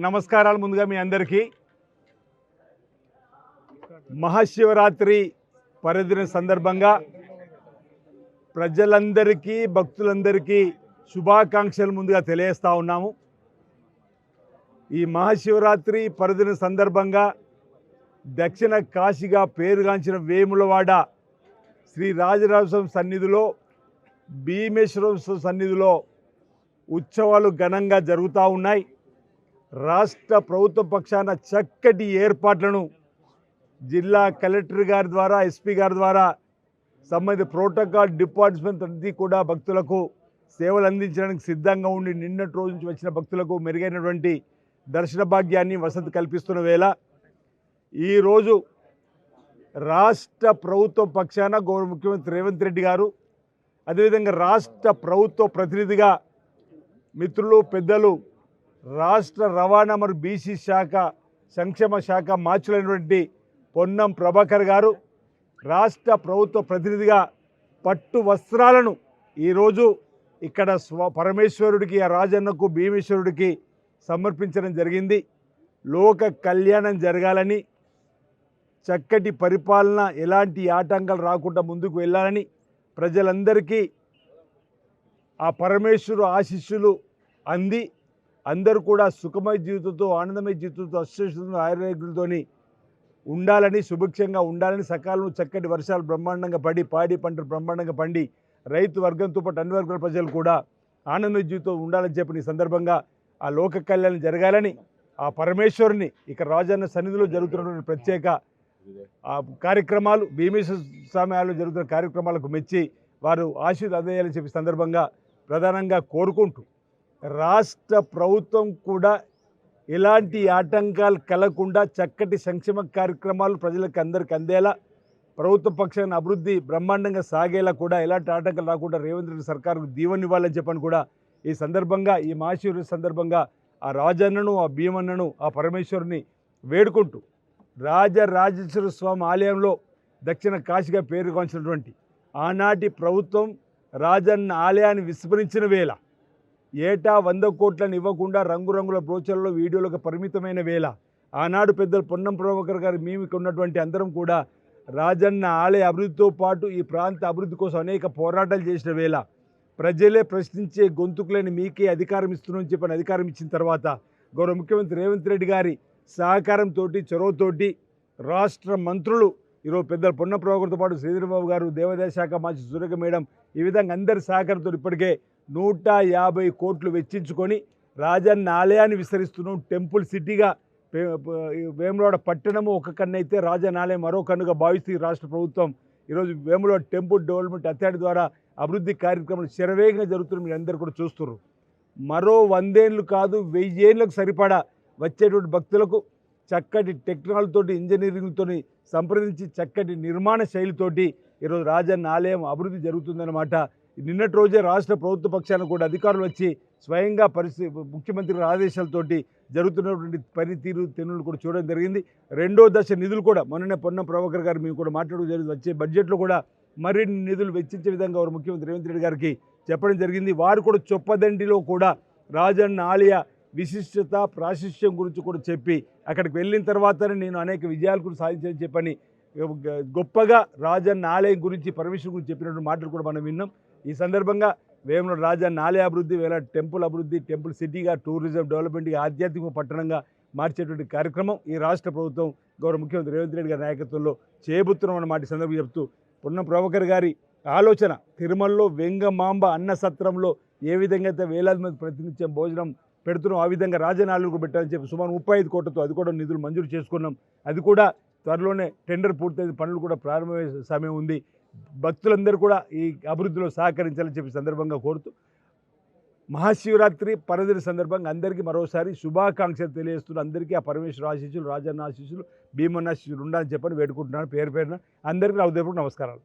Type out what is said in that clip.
నమస్కారాలు ముందుగా మీ అందరికీ మహాశివరాత్రి పర్వదిన సందర్భంగా ప్రజలందరికీ భక్తులందరికీ శుభాకాంక్షలు ముందుగా తెలియజేస్తా ఉన్నాము. ఈ మహాశివరాత్రి పర్వదిన సందర్భంగా దక్షిణ కాశీగా పేరుగాంచిన వేములవాడ శ్రీ రాజరాజేశ్వరం సన్నిధిలో భీమేశ్వర సన్నిధిలో ఉత్సవాలు ఘనంగా జరుగుతూ ఉన్నాయి. రాష్ట్ర ప్రభుత్వ పక్షాన చక్కటి ఏర్పాట్లను జిల్లా కలెక్టర్ గారి ద్వారా ఎస్పీ గారి ద్వారా సంబంధిత ప్రోటోకాల్ డిపార్ట్మెంట్ అన్ని కూడా భక్తులకు సేవలు అందించడానికి సిద్ధంగా ఉండి నిన్నటి రోజు నుంచి వచ్చిన భక్తులకు మెరుగైనటువంటి దర్శన భాగ్యాన్ని వసతి కల్పిస్తున్న వేళ ఈరోజు రాష్ట్ర ప్రభుత్వ పక్షాన గౌరవ ముఖ్యమంత్రి రేవంత్ రెడ్డి గారు, అదేవిధంగా రాష్ట్ర ప్రభుత్వ ప్రతినిధిగా మిత్రులు పెద్దలు రాష్ట్ర రవాణా మరియు బీసీ శాఖ సంక్షేమ శాఖ మార్చులైనటువంటి పొన్నం ప్రభాకర్ గారు రాష్ట్ర ప్రభుత్వ ప్రతినిధిగా పట్టు వస్త్రాలను ఈరోజు ఇక్కడ పరమేశ్వరుడికి, ఆ రాజన్నకు, భీమేశ్వరుడికి సమర్పించడం జరిగింది. లోక కళ్యాణం జరగాలని, చక్కటి పరిపాలన, ఎలాంటి ఆటంకాలు రాకుండా ముందుకు వెళ్ళాలని ప్రజలందరికీ ఆ పరమేశ్వరు ఆశీస్సులు అంది అందరూ కూడా సుఖమయ జీవితంతో, ఆనందమయ జీవితంతో, అష్టైశ్వర్యంతో, ఆరోగ్యంతో ఉండాలని, సుభిక్షంగా ఉండాలని, సకాలంలో చక్కటి వర్షాలు బ్రహ్మాండంగా పడి పాడి పంటలు బ్రహ్మాండంగా పండి రైతు వర్గంతో పాటు అన్ని వర్గాల ప్రజలు కూడా ఆనందమయ జీవితం ఉండాలని చెప్పిన ఈ సందర్భంగా ఆ లోక కళ్యాణం జరగాలని ఆ పరమేశ్వరుని ఇక్కడ రాజన్న సన్నిధిలో జరుగుతున్నటువంటి ప్రత్యేక కార్యక్రమాలు, భీమేశ్వర స్వామి ఆలయంలో జరుగుతున్న కార్యక్రమాలకు మెచ్చి వారు ఆశీర్వాదం అందేయాలని చెప్పి సందర్భంగా ప్రధానంగా కోరుకుంటూ రాష్ట్ర ప్రభుత్వం కూడా ఎలాంటి ఆటంకాలు కలగకుండా చక్కటి సంక్షేమ కార్యక్రమాలు ప్రజలకు అందరికీ అందేలా, ప్రభుత్వ పక్షాన అభివృద్ధి బ్రహ్మాండంగా సాగేలా కూడా ఎలాంటి ఆటంకాలు రాకుండా రేవంత్ రెడ్డి సర్కారుకు దీవెనివ్వాలని చెప్పని కూడా ఈ సందర్భంగా, ఈ మహాశివరాత్రి సందర్భంగా ఆ రాజన్నను, ఆ భీమన్నను, ఆ పరమేశ్వరుని వేడుకుంటూ రాజరాజేశ్వర స్వామి ఆలయంలో దక్షిణ కాశీగా పేరుగాంచినటువంటి ఆనాటి ప్రభుత్వం రాజన్న ఆలయాన్ని విస్మరించిన వేళ, ఏటా 100 కోట్లను ఇవ్వకుండా రంగురంగుల బ్రోచర్లలో వీడియోలకు పరిమితమైన వేళ ఆనాడు పెద్దలు పొన్నం ప్రభాకర్ గారు, మేము ఇక్కడ ఉన్నటువంటి అందరం కూడా రాజన్న ఆలయ అభివృద్ధితో పాటు ఈ ప్రాంత అభివృద్ధి కోసం అనేక పోరాటాలు చేసిన వేళ ప్రజలే ప్రశ్నించే గొంతుకులని మీకే అధికారం ఇస్తున్నామని చెప్పని అధికారం ఇచ్చిన తర్వాత గౌరవ ముఖ్యమంత్రి రేవంత్ రెడ్డి గారి సహకారంతో, చొరవతోటి రాష్ట్ర మంత్రులు ఈరోజు పెద్దలు పొన్నం ప్రభాకర్తో పాటు శ్రీధరబాబు గారు, దేవాదాయ శాఖ మంత్రి సురేఖ మేడం, ఈ విధంగా అందరి సహకారంతో ఇప్పటికే 150 కోట్లు వెచ్చించుకొని రాజన్న ఆలయాన్ని విస్తరిస్తున్నాం. టెంపుల్ సిటీగా వేములవాడ పట్టణము ఒక కన్ను అయితే రాజన్న ఆలయం మరో కన్నుగా భావిస్తూ రాష్ట్ర ప్రభుత్వం ఈరోజు వేములవాడ టెంపుల్ డెవలప్మెంట్ అథారిటీ ద్వారా అభివృద్ధి కార్యక్రమాలు శరవేగంగా జరుగుతున్నారు. మీరు అందరూ కూడా చూస్తున్నారు. మరో 100 ఏళ్ళు కాదు, 1000 ఏళ్ళకు సరిపడా వచ్చేటువంటి భక్తులకు చక్కటి టెక్నాలజీతోటి, ఇంజనీరింగ్తో సంప్రదించి చక్కటి నిర్మాణ శైలితోటి ఈరోజు రాజన్న ఆలయం అభివృద్ధి జరుగుతుందన్నమాట. నిన్నటి రోజే రాష్ట్ర ప్రభుత్వ పక్షాన కూడా అధికారులు వచ్చి స్వయంగా ముఖ్యమంత్రి ఆదేశాలతోటి జరుగుతున్నటువంటి పనితీరు తెన్నులు కూడా చూడడం జరిగింది. 2వ దశ నిధులు కూడా మొన్ననే పొన్నం ప్రభాకర్ గారు మేము కూడా మాట్లాడడం జరిగింది. వచ్చే బడ్జెట్లో కూడా మరిన్ని నిధులు వెచ్చించే విధంగా వారు ముఖ్యమంత్రి రేవంత్ రెడ్డి గారికి చెప్పడం జరిగింది. వారు కూడా చొప్పదండిలో కూడా రాజన్న ఆలయ విశిష్టత, ప్రాశస్త్యం గురించి కూడా చెప్పి అక్కడికి వెళ్ళిన తర్వాతనే నేను అనేక విజయాలు కూడా సాధించాలని చెప్పని గొప్పగా రాజన్న ఆలయం గురించి, పరమేశ్వరం గురించి చెప్పినటువంటి మాటలు కూడా మనం విన్నాం. ఈ సందర్భంగా వేములవాడ రాజన్న ఆలయ అభివృద్ధి, వేళ టెంపుల్ అభివృద్ధి, టెంపుల్ సిటీగా, టూరిజం డెవలప్మెంట్గా, ఆధ్యాత్మిక పట్టణంగా మార్చేటువంటి కార్యక్రమం ఈ రాష్ట్ర ప్రభుత్వం గౌరవ ముఖ్యమంత్రి రేవంత్ రెడ్డి గారి నాయకత్వంలో చేయబోతున్నాం అన్నమాట సందర్భంగా చెప్తూ పొన్నం ప్రభాకర్ గారి ఆలోచన తిరుమలలో వెంగమాంబ అన్న సత్రంలో ఏ విధంగా అయితే వేలాది మంది ప్రతినిత్యం భోజనం పెడుతున్నాం, ఆ విధంగా రాజన్న ఆలయంలో పెట్టాలని చెప్పి సుమారు 35 కోట్లతో అది కూడా నిధులు మంజూరు చేసుకున్నాం. అది కూడా త్వరలోనే టెండర్ పూర్తయిన పనులు కూడా ప్రారంభమయ్యే సమయం ఉంది. భక్తులందరూ కూడా ఈ అభివృద్ధిలో సహకరించాలని చెప్పి సందర్భంగా కోరుతూ మహాశివరాత్రి పర్వదిన సందర్భంగా అందరికీ మరోసారి శుభాకాంక్షలు తెలియజేస్తున్న అందరికీ ఆ పరమేశ్వర ఆశీస్సులు, రాజన్న ఆశీస్సులు, భీమన్న ఆశీస్సులు ఉండాలని చెప్పని వేడుకుంటున్నాను. పేరు పేరున అందరికీ నా ఉదయపూర్వక నమస్కారాలు.